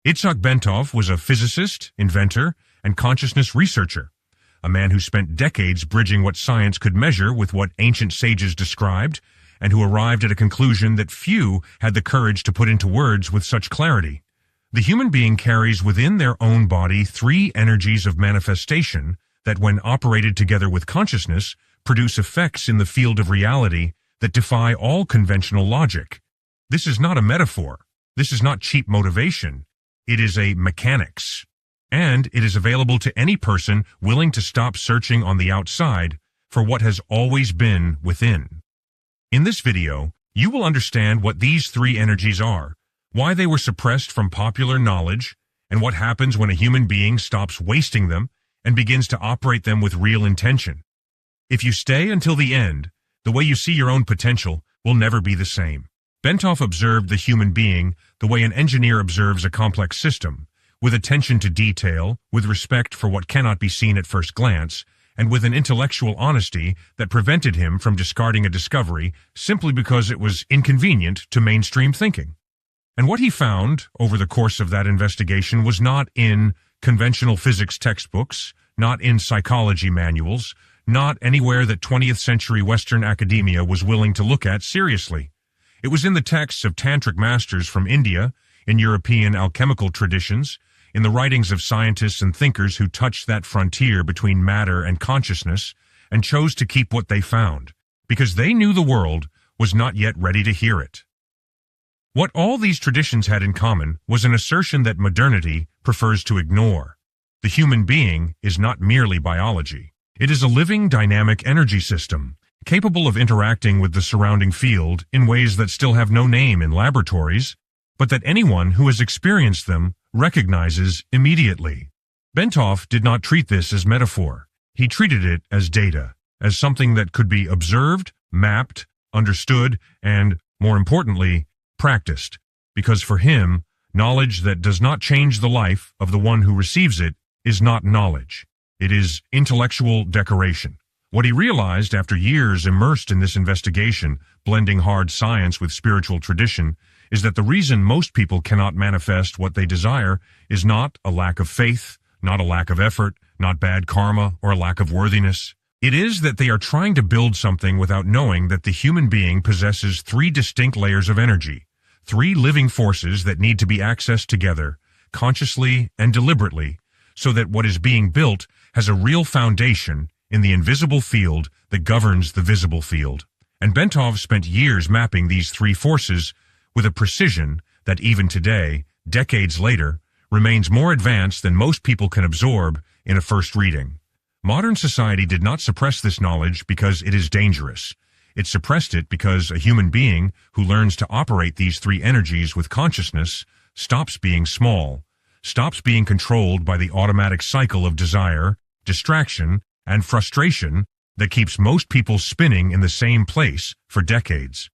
Itzhak Bentov was a physicist, inventor, and consciousness researcher, a man who spent decades bridging what science could measure with what ancient sages described, and who arrived at a conclusion that few had the courage to put into words with such clarity. The human being carries within their own body three energies of manifestation that, when operated together with consciousness, produce effects in the field of reality that defy all conventional logic. This is not a metaphor. This is not cheap motivation. It is a mechanics. And it is available to any person willing to stop searching on the outside for what has always been within. In this video, you will understand what these three energies are, why they were suppressed from popular knowledge, and what happens when a human being stops wasting them and begins to operate them with real intention. If you stay until the end, the way you see your own potential will never be the same. Bentov observed the human being the way an engineer observes a complex system, with attention to detail, with respect for what cannot be seen at first glance, and with an intellectual honesty that prevented him from discarding a discovery simply because it was inconvenient to mainstream thinking. And what he found over the course of that investigation was not in conventional physics textbooks, not in psychology manuals, not anywhere that 20th century Western academia was willing to look at seriously. It was in the texts of tantric masters from India, in European alchemical traditions, in the writings of scientists and thinkers who touched that frontier between matter and consciousness and chose to keep what they found, because they knew the world was not yet ready to hear it. What all these traditions had in common was an assertion that modernity prefers to ignore. The human being is not merely biology. It is a living, dynamic energy system, capable of interacting with the surrounding field in ways that still have no name in laboratories, but that anyone who has experienced them recognizes immediately. Bentov did not treat this as metaphor. He treated it as data, as something that could be observed, mapped, understood, and, more importantly, practiced, because for him, knowledge that does not change the life of the one who receives it is not knowledge. It is intellectual decoration. What he realized after years immersed in this investigation, blending hard science with spiritual tradition, is that the reason most people cannot manifest what they desire is not a lack of faith, not a lack of effort, not bad karma, or a lack of worthiness. It is that they are trying to build something without knowing that the human being possesses three distinct layers of energy, three living forces that need to be accessed together, consciously and deliberately, so that what is being built has a real foundation in the invisible field that governs the visible field. And Bentov spent years mapping these three forces with a precision that even today, decades later, remains more advanced than most people can absorb in a first reading. Modern society did not suppress this knowledge because it is dangerous. It suppressed it because a human being who learns to operate these three energies with consciousness stops being small, stops being controlled by the automatic cycle of desire, distraction, and frustration that keeps most people spinning in the same place for decades.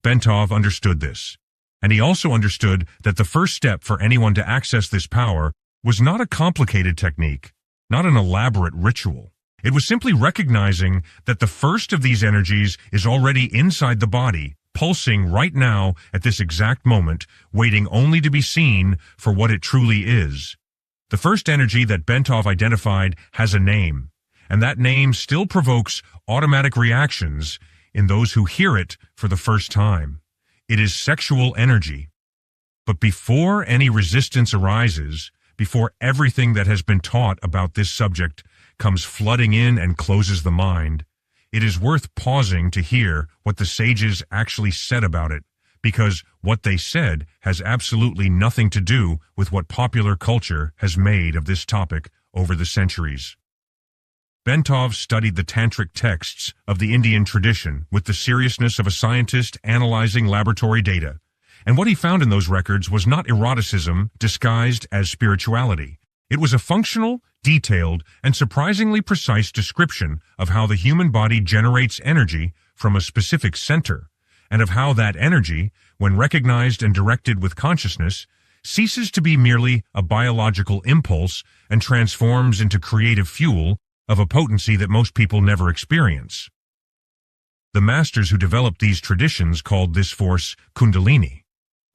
Bentov understood this, and he also understood that the first step for anyone to access this power was not a complicated technique, not an elaborate ritual. It was simply recognizing that the first of these energies is already inside the body, pulsing right now at this exact moment, waiting only to be seen for what it truly is. The first energy that Bentov identified has a name, and that name still provokes automatic reactions in those who hear it for the first time. It is sexual energy. But before any resistance arises, before everything that has been taught about this subject comes flooding in and closes the mind, it is worth pausing to hear what the sages actually said about it, because what they said has absolutely nothing to do with what popular culture has made of this topic over the centuries. Bentov studied the tantric texts of the Indian tradition with the seriousness of a scientist analyzing laboratory data, and what he found in those records was not eroticism disguised as spirituality. It was a functional, detailed, and surprisingly precise description of how the human body generates energy from a specific center, and of how that energy, when recognized and directed with consciousness, ceases to be merely a biological impulse and transforms into creative fuel of a potency that most people never experience. The masters who developed these traditions called this force Kundalini,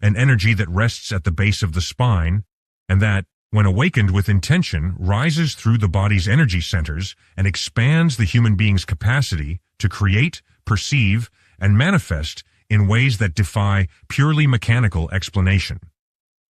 an energy that rests at the base of the spine, and that, when awakened with intention, rises through the body's energy centers and expands the human being's capacity to create, perceive, and manifest in ways that defy purely mechanical explanation.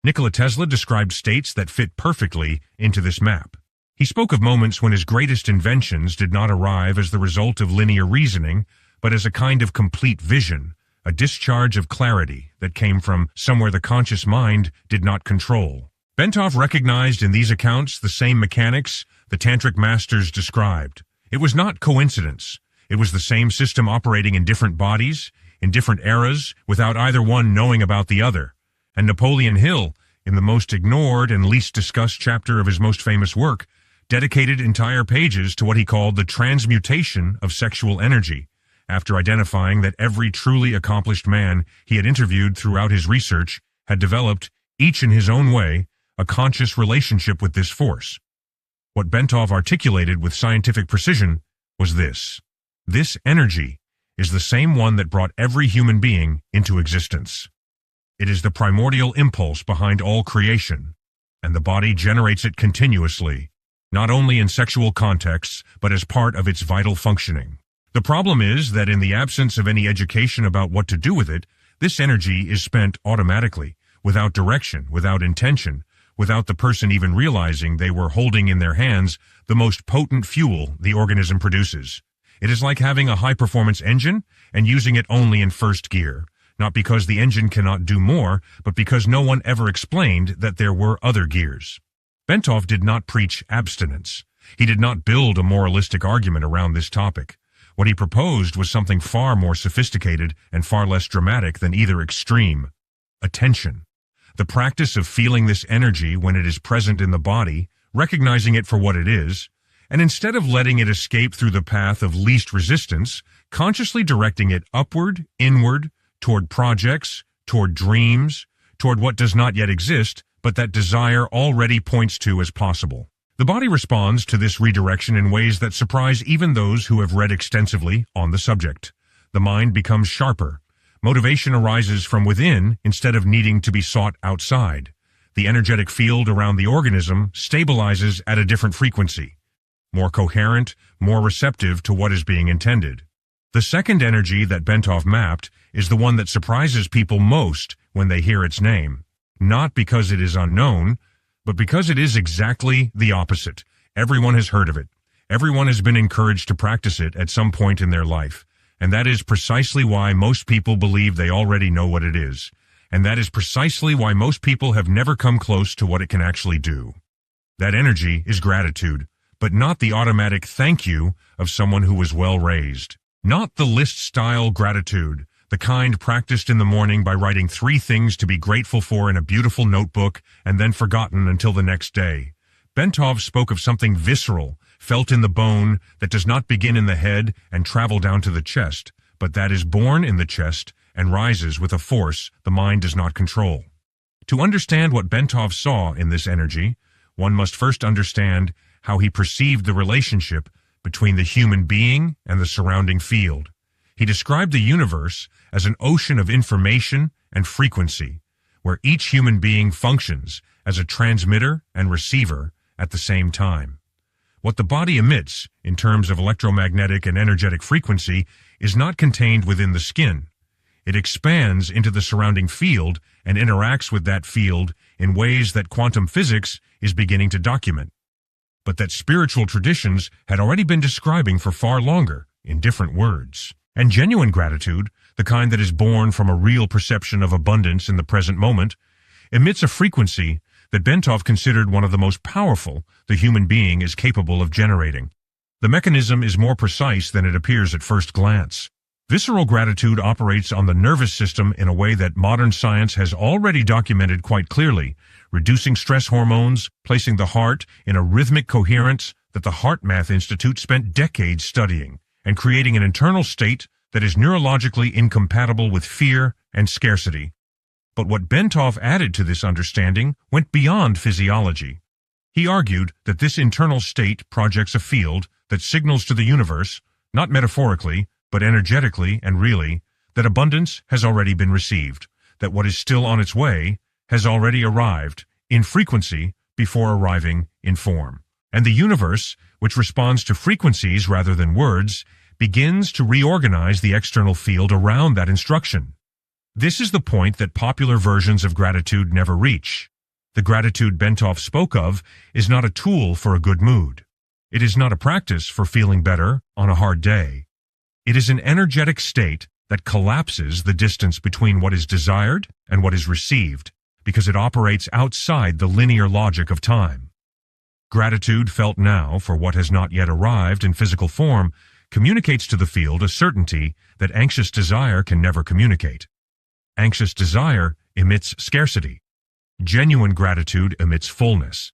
Nikola Tesla described states that fit perfectly into this map. He spoke of moments when his greatest inventions did not arrive as the result of linear reasoning, but as a kind of complete vision, a discharge of clarity that came from somewhere the conscious mind did not control. Bentov recognized in these accounts the same mechanics the Tantric masters described. It was not coincidence. It was the same system operating in different bodies, in different eras, without either one knowing about the other. And Napoleon Hill, in the most ignored and least discussed chapter of his most famous work, dedicated entire pages to what he called the transmutation of sexual energy, after identifying that every truly accomplished man he had interviewed throughout his research had developed, each in his own way, a conscious relationship with this force. What Bentov articulated with scientific precision was this. This energy is the same one that brought every human being into existence. It is the primordial impulse behind all creation, and the body generates it continuously, not only in sexual contexts, but as part of its vital functioning. The problem is that in the absence of any education about what to do with it, this energy is spent automatically, without direction, without intention, without the person even realizing they were holding in their hands the most potent fuel the organism produces. It is like having a high-performance engine and using it only in first gear, not because the engine cannot do more, but because no one ever explained that there were other gears. Bentov did not preach abstinence. He did not build a moralistic argument around this topic. What he proposed was something far more sophisticated and far less dramatic than either extreme: attention. The practice of feeling this energy when it is present in the body, recognizing it for what it is, and instead of letting it escape through the path of least resistance, consciously directing it upward, inward, toward projects, toward dreams, toward what does not yet exist, but that desire already points to as possible. The body responds to this redirection in ways that surprise even those who have read extensively on the subject. The mind becomes sharper. Motivation arises from within instead of needing to be sought outside. The energetic field around the organism stabilizes at a different frequency, more coherent, more receptive to what is being intended. The second energy that Bentov mapped is the one that surprises people most when they hear its name, not because it is unknown, but because it is exactly the opposite. Everyone has heard of it. Everyone has been encouraged to practice it at some point in their life. And that is precisely why most people believe they already know what it is. And that is precisely why most people have never come close to what it can actually do. That energy is gratitude, but not the automatic thank you of someone who was well raised. Not the list-style gratitude, the kind practiced in the morning by writing 3 things to be grateful for in a beautiful notebook and then forgotten until the next day. Bentov spoke of something visceral, felt in the bone, that does not begin in the head and travel down to the chest, but that is born in the chest and rises with a force the mind does not control. To understand what Bentov saw in this energy, one must first understand how he perceived the relationship between the human being and the surrounding field. He described the universe as an ocean of information and frequency, where each human being functions as a transmitter and receiver at the same time. What the body emits, in terms of electromagnetic and energetic frequency, is not contained within the skin. It expands into the surrounding field and interacts with that field in ways that quantum physics is beginning to document, but that spiritual traditions had already been describing for far longer, in different words. And genuine gratitude, the kind that is born from a real perception of abundance in the present moment, emits a frequency that Bentov considered one of the most powerful the human being is capable of generating. The mechanism is more precise than it appears at first glance. Visceral gratitude operates on the nervous system in a way that modern science has already documented quite clearly, reducing stress hormones, placing the heart in a rhythmic coherence that the HeartMath Institute spent decades studying, and creating an internal state that is neurologically incompatible with fear and scarcity. But what Bentov added to this understanding went beyond physiology. He argued that this internal state projects a field that signals to the universe, not metaphorically, but energetically and really, that abundance has already been received, that what is still on its way has already arrived in frequency before arriving in form. And the universe, which responds to frequencies rather than words, begins to reorganize the external field around that instruction. This is the point that popular versions of gratitude never reach. The gratitude Bentov spoke of is not a tool for a good mood. It is not a practice for feeling better on a hard day. It is an energetic state that collapses the distance between what is desired and what is received, because it operates outside the linear logic of time. Gratitude felt now for what has not yet arrived in physical form communicates to the field a certainty that anxious desire can never communicate. Anxious desire emits scarcity. Genuine gratitude emits fullness.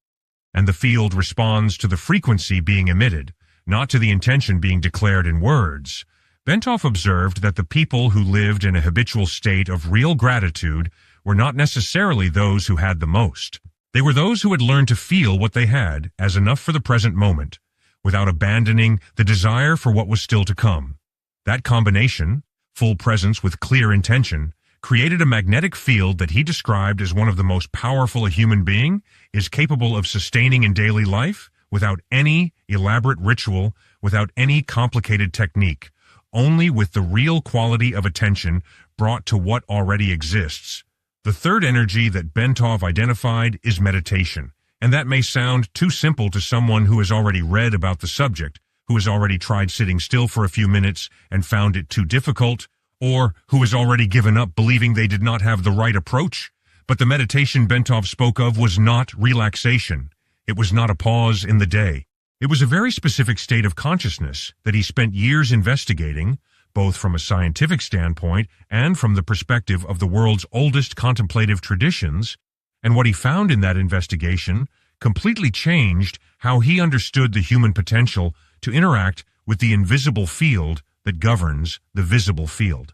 And the field responds to the frequency being emitted, not to the intention being declared in words. Bentov observed that the people who lived in a habitual state of real gratitude were not necessarily those who had the most. They were those who had learned to feel what they had as enough for the present moment, without abandoning the desire for what was still to come. That combination, full presence with clear intention, created a magnetic field that he described as one of the most powerful a human being is capable of sustaining in daily life without any elaborate ritual, without any complicated technique, only with the real quality of attention brought to what already exists. The third energy that Bentov identified is meditation, and that may sound too simple to someone who has already read about the subject, who has already tried sitting still for a few minutes and found it too difficult, or who has already given up believing they did not have the right approach. But the meditation Bentov spoke of was not relaxation. It was not a pause in the day. It was a very specific state of consciousness that he spent years investigating, both from a scientific standpoint and from the perspective of the world's oldest contemplative traditions, and what he found in that investigation completely changed how he understood the human potential to interact with the invisible field that governs the visible field.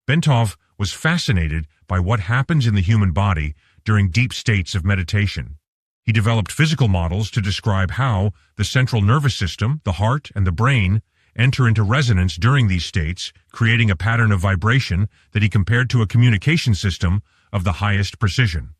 Bentov was fascinated by what happens in the human body during deep states of meditation. He developed physical models to describe how the central nervous system, the heart, and the brain enter into resonance during these states, creating a pattern of vibration that he compared to a communication system of the highest precision.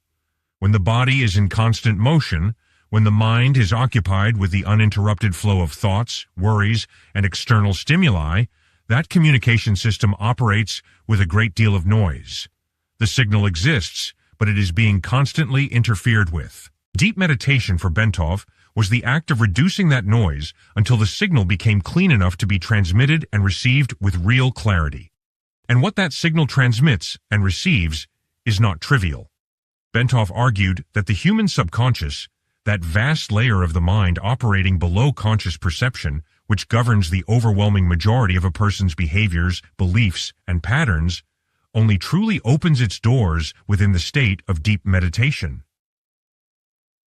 When the body is in constant motion, when the mind is occupied with the uninterrupted flow of thoughts, worries, and external stimuli, that communication system operates with a great deal of noise. The signal exists, but it is being constantly interfered with. Deep meditation for Bentov was the act of reducing that noise until the signal became clean enough to be transmitted and received with real clarity. And what that signal transmits and receives is not trivial. Bentov argued that the human subconscious, that vast layer of the mind operating below conscious perception, which governs the overwhelming majority of a person's behaviors, beliefs, and patterns, only truly opens its doors within the state of deep meditation.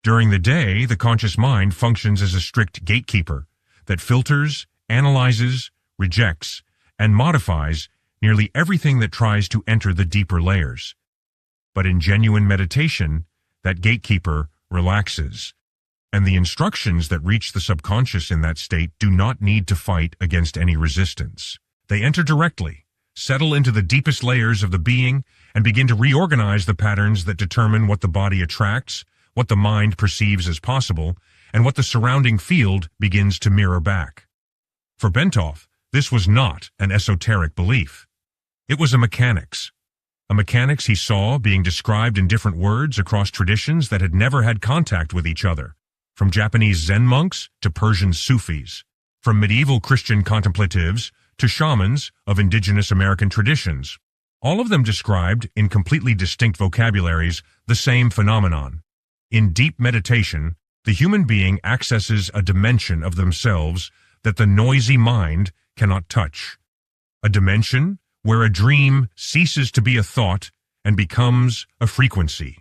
During the day, the conscious mind functions as a strict gatekeeper that filters, analyzes, rejects, and modifies nearly everything that tries to enter the deeper layers. But in genuine meditation, that gatekeeper relaxes, and the instructions that reach the subconscious in that state do not need to fight against any resistance. They enter directly, settle into the deepest layers of the being, and begin to reorganize the patterns that determine what the body attracts, what the mind perceives as possible, and what the surrounding field begins to mirror back. For Bentov, this was not an esoteric belief. It was a mechanics he saw being described in different words across traditions that had never had contact with each other, from Japanese Zen monks to Persian Sufis, from medieval Christian contemplatives to shamans of indigenous American traditions. All of them described, in completely distinct vocabularies, the same phenomenon. In deep meditation, the human being accesses a dimension of themselves that the noisy mind cannot touch. A dimension where a dream ceases to be a thought and becomes a frequency.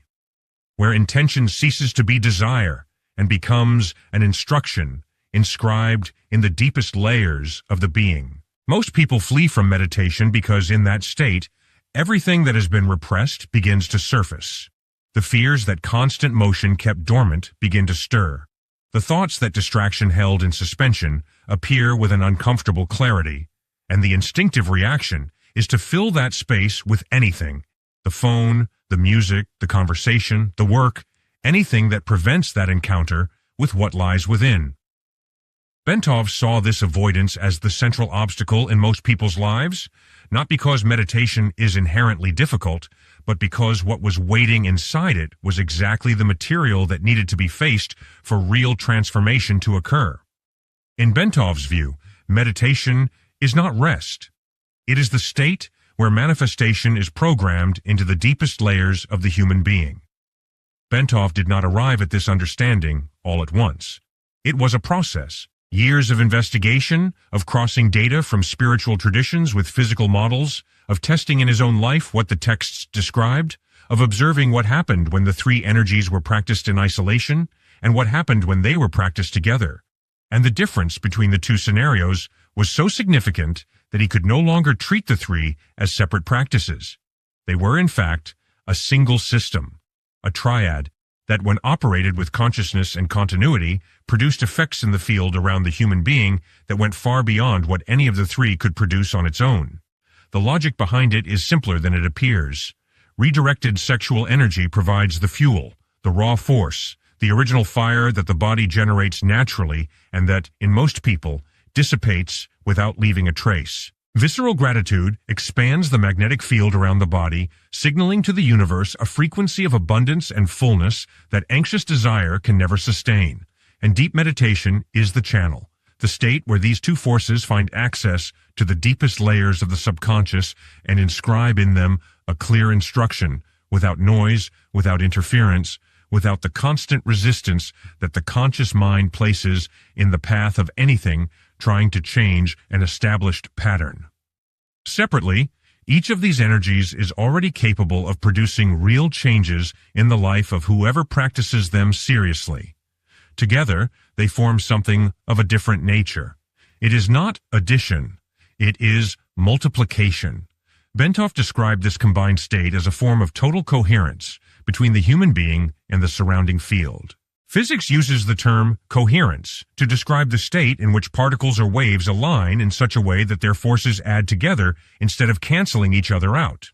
Where intention ceases to be desire and becomes an instruction inscribed in the deepest layers of the being. Most people flee from meditation because in that state, everything that has been repressed begins to surface. The fears that constant motion kept dormant begin to stir. The thoughts that distraction held in suspension appear with an uncomfortable clarity, and the instinctive reaction is to fill that space with anything: the phone, the music, the conversation, the work, anything that prevents that encounter with what lies within. Bentov saw this avoidance as the central obstacle in most people's lives, not because meditation is inherently difficult, but because what was waiting inside it was exactly the material that needed to be faced for real transformation to occur. In Bentov's view, meditation is not rest. It is the state where manifestation is programmed into the deepest layers of the human being. Bentov did not arrive at this understanding all at once. It was a process. Years of investigation, of crossing data from spiritual traditions with physical models, of testing in his own life what the texts described, of observing what happened when the three energies were practiced in isolation, and what happened when they were practiced together. And the difference between the two scenarios was so significant that he could no longer treat the three as separate practices. They were, in fact, a single system, a triad, that when operated with consciousness and continuity, produced effects in the field around the human being that went far beyond what any of the three could produce on its own. The logic behind it is simpler than it appears. Redirected sexual energy provides the fuel, the raw force, the original fire that the body generates naturally and that, in most people, dissipates without leaving a trace. Visceral gratitude expands the magnetic field around the body, signaling to the universe a frequency of abundance and fullness that anxious desire can never sustain. And deep meditation is the channel, the state where these two forces find access to the deepest layers of the subconscious and inscribe in them a clear instruction, without noise, without interference, without the constant resistance that the conscious mind places in the path of anything trying to change an established pattern. Separately, each of these energies is already capable of producing real changes in the life of whoever practices them seriously. Together, they form something of a different nature. It is not addition, it is multiplication. Bentov described this combined state as a form of total coherence between the human being and the surrounding field. Physics uses the term coherence to describe the state in which particles or waves align in such a way that their forces add together instead of canceling each other out.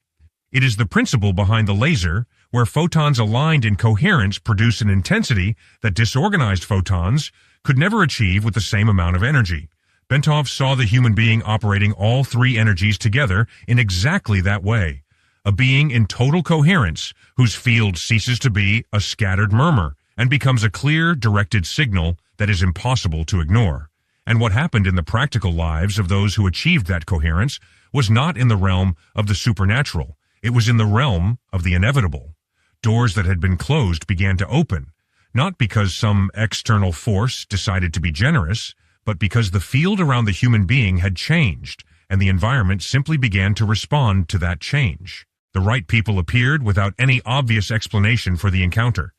It is the principle behind the laser, where photons aligned in coherence produce an intensity that disorganized photons could never achieve with the same amount of energy. Bentov saw the human being operating all three energies together in exactly that way. A being in total coherence, whose field ceases to be a scattered murmur, and becomes a clear, directed signal that is impossible to ignore. And what happened in the practical lives of those who achieved that coherence was not in the realm of the supernatural. It was in the realm of the inevitable. Doors that had been closed began to open, not because some external force decided to be generous, but because the field around the human being had changed, and the environment simply began to respond to that change. The right people appeared without any obvious explanation for the encounter.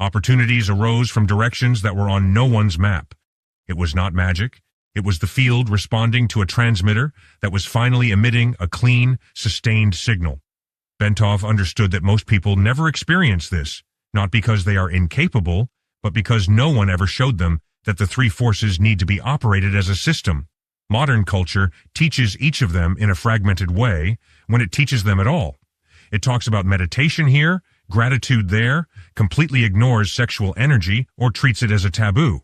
Opportunities arose from directions that were on no one's map. It was not magic. It was the field responding to a transmitter that was finally emitting a clean, sustained signal. Bentov understood that most people never experience this, not because they are incapable, but because no one ever showed them that the three forces need to be operated as a system. Modern culture teaches each of them in a fragmented way, when it teaches them at all. It talks about meditation here, gratitude there, completely ignores sexual energy, or treats it as a taboo.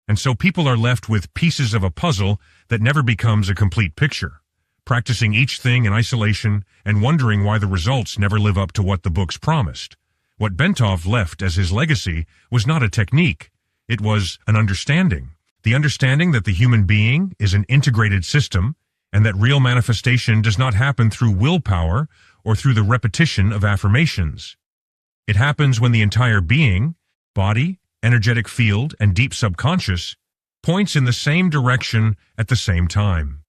And so people are left with pieces of a puzzle that never becomes a complete picture, practicing each thing in isolation and wondering why the results never live up to what the books promised. What Bentov left as his legacy was not a technique, it was an understanding. The understanding that the human being is an integrated system, and that real manifestation does not happen through willpower or through the repetition of affirmations. It happens when the entire being, body, energetic field, and deep subconscious points in the same direction at the same time.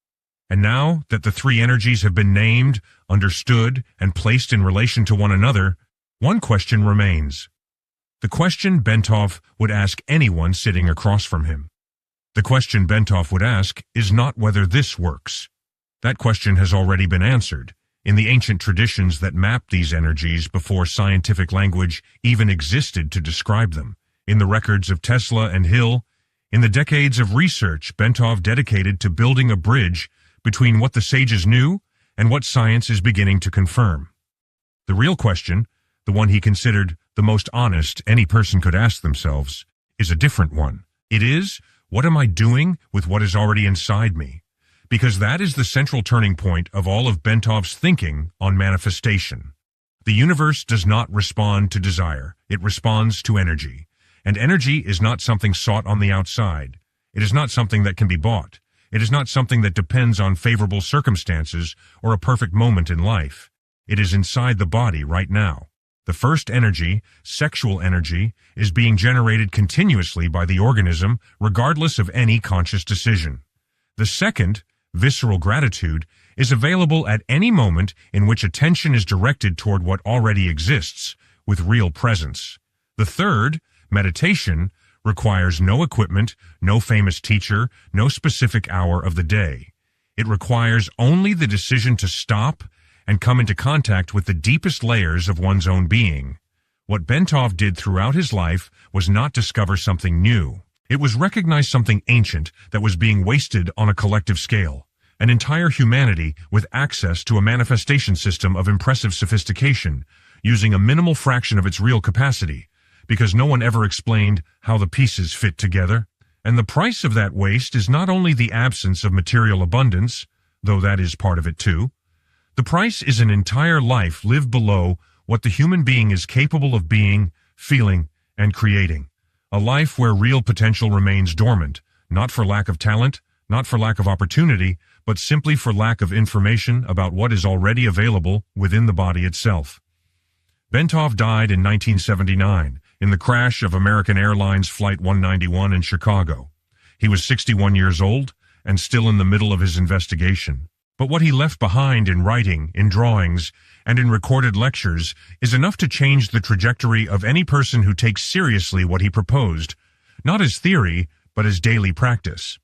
And now that the three energies have been named, understood, and placed in relation to one another, one question remains. The question Bentov would ask anyone sitting across from him. The question Bentov would ask is not whether this works. That question has already been answered in the ancient traditions that map these energies before scientific language even existed to describe them, in the records of Tesla and Hill, in the decades of research Bentov dedicated to building a bridge between what the sages knew and what science is beginning to confirm. The real question, the one he considered the most honest any person could ask themselves, is a different one. It is, what am I doing with what is already inside me? Because that is the central turning point of all of Bentov's thinking on manifestation. The universe does not respond to desire, it responds to energy. And energy is not something sought on the outside. It is not something that can be bought. It is not something that depends on favorable circumstances or a perfect moment in life. It is inside the body right now. The first energy, sexual energy, is being generated continuously by the organism regardless of any conscious decision. The second, visceral gratitude, is available at any moment in which attention is directed toward what already exists, with real presence. The third, meditation, requires no equipment, no famous teacher, no specific hour of the day. It requires only the decision to stop and come into contact with the deepest layers of one's own being. What Bentov did throughout his life was not discover something new. It was recognize something ancient that was being wasted on a collective scale. An entire humanity with access to a manifestation system of impressive sophistication, using a minimal fraction of its real capacity, because no one ever explained how the pieces fit together. And the price of that waste is not only the absence of material abundance, though that is part of it too. The price is an entire life lived below what the human being is capable of being, feeling, and creating. A life where real potential remains dormant, not for lack of talent, not for lack of opportunity, but simply for lack of information about what is already available within the body itself. Bentov died in 1979 in the crash of American Airlines Flight 191 in Chicago. He was 61 years old and still in the middle of his investigation. But what he left behind in writing, in drawings, and in recorded lectures is enough to change the trajectory of any person who takes seriously what he proposed, not as theory, but as daily practice.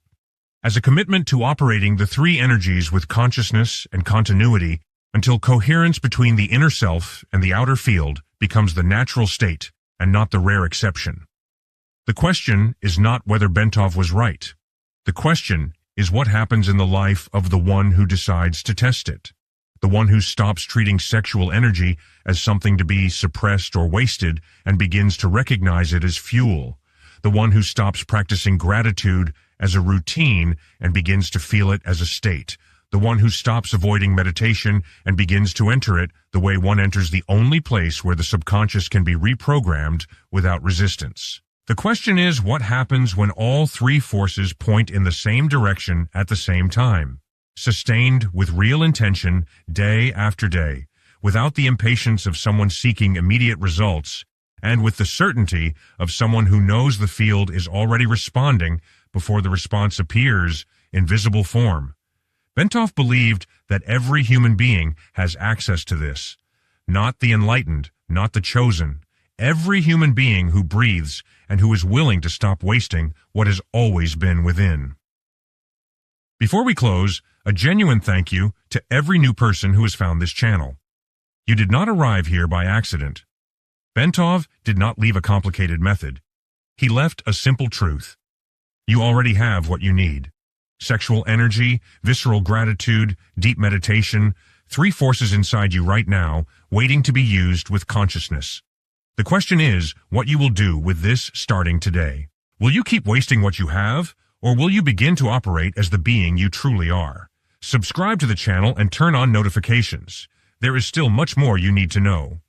As a commitment to operating the three energies with consciousness and continuity until coherence between the inner self and the outer field becomes the natural state and not the rare exception. The question is not whether Bentov was right. The question is what happens in the life of the one who decides to test it, the one who stops treating sexual energy as something to be suppressed or wasted and begins to recognize it as fuel, the one who stops practicing gratitude as a routine and begins to feel it as a state, the one who stops avoiding meditation and begins to enter it the way one enters the only place where the subconscious can be reprogrammed without resistance. The question is what happens when all three forces point in the same direction at the same time, sustained with real intention day after day, without the impatience of someone seeking immediate results, and with the certainty of someone who knows the field is already responding before the response appears in visible form. Bentov believed that every human being has access to this, not the enlightened, not the chosen, every human being who breathes and who is willing to stop wasting what has always been within. Before we close, a genuine thank you to every new person who has found this channel. You did not arrive here by accident. Bentov did not leave a complicated method. He left a simple truth. You already have what you need. Sexual energy, visceral gratitude, deep meditation, three forces inside you right now, waiting to be used with consciousness. The question is what you will do with this starting today. Will you keep wasting what you have, or will you begin to operate as the being you truly are? Subscribe to the channel and turn on notifications. There is still much more you need to know.